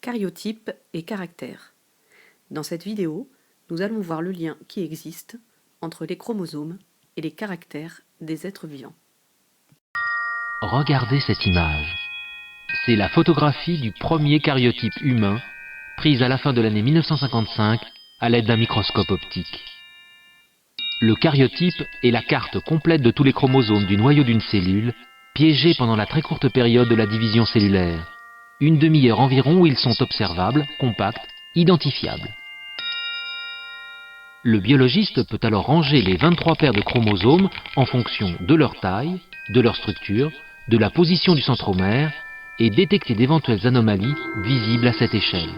Caryotype et caractère. Dans cette vidéo, nous allons voir le lien qui existe entre les chromosomes et les caractères des êtres vivants. Regardez cette image. C'est la photographie du premier caryotype humain, prise à la fin de l'année 1955 à l'aide d'un microscope optique. Le caryotype est la carte complète de tous les chromosomes du noyau d'une cellule, piégés pendant la très courte période de la division cellulaire. Une demi-heure environ où ils sont observables, compacts, identifiables. Le biologiste peut alors ranger les 23 paires de chromosomes en fonction de leur taille, de leur structure, de la position du centromère et détecter d'éventuelles anomalies visibles à cette échelle.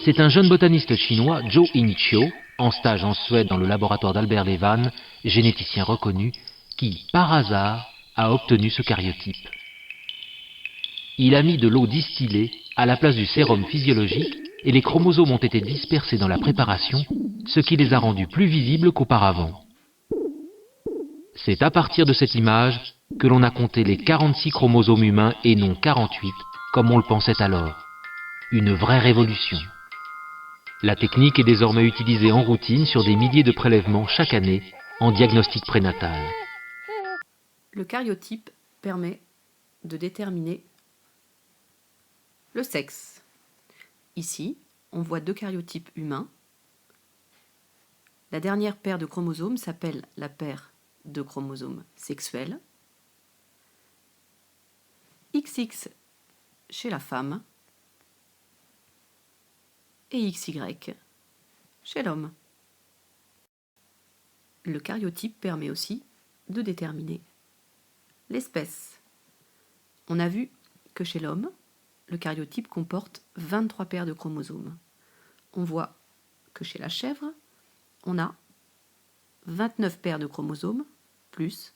C'est un jeune botaniste chinois, Zhou Yingqiu, en stage en Suède dans le laboratoire d'Albert Levan, généticien reconnu, qui, par hasard, a obtenu ce caryotype. Il a mis de l'eau distillée à la place du sérum physiologique et les chromosomes ont été dispersés dans la préparation, ce qui les a rendus plus visibles qu'auparavant. C'est à partir de cette image que l'on a compté les 46 chromosomes humains et non 48, comme on le pensait alors. Une vraie révolution. La technique est désormais utilisée en routine sur des milliers de prélèvements chaque année en diagnostic prénatal. Le caryotype permet de déterminer le sexe. Ici, on voit deux caryotypes humains. La dernière paire de chromosomes s'appelle la paire de chromosomes sexuels. XX chez la femme et XY chez l'homme. Le caryotype permet aussi de déterminer l'espèce. On a vu que chez l'homme, le caryotype comporte 23 paires de chromosomes. On voit que chez la chèvre, on a 29 paires de chromosomes plus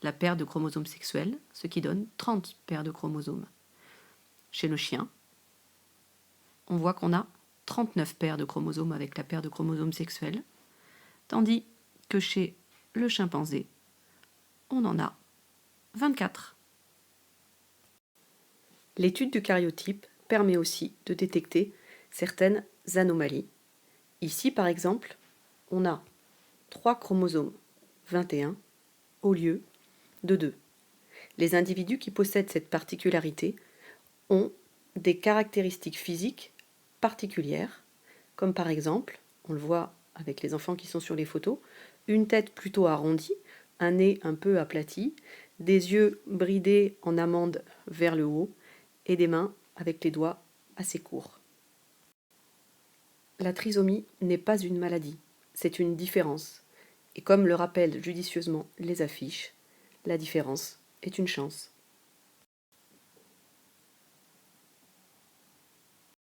la paire de chromosomes sexuels, ce qui donne 30 paires de chromosomes. Chez le chien, on voit qu'on a 39 paires de chromosomes avec la paire de chromosomes sexuels, tandis que chez le chimpanzé, on en a 24. L'étude du caryotype permet aussi de détecter certaines anomalies. Ici, par exemple, on a 3 chromosomes 21 au lieu de 2. Les individus qui possèdent cette particularité ont des caractéristiques physiques particulières, comme par exemple, on le voit avec les enfants qui sont sur les photos, une tête plutôt arrondie, un nez un peu aplati, des yeux bridés en amande vers le haut et des mains avec les doigts assez courts. La trisomie n'est pas une maladie, c'est une différence. Et comme le rappellent judicieusement les affiches, la différence est une chance.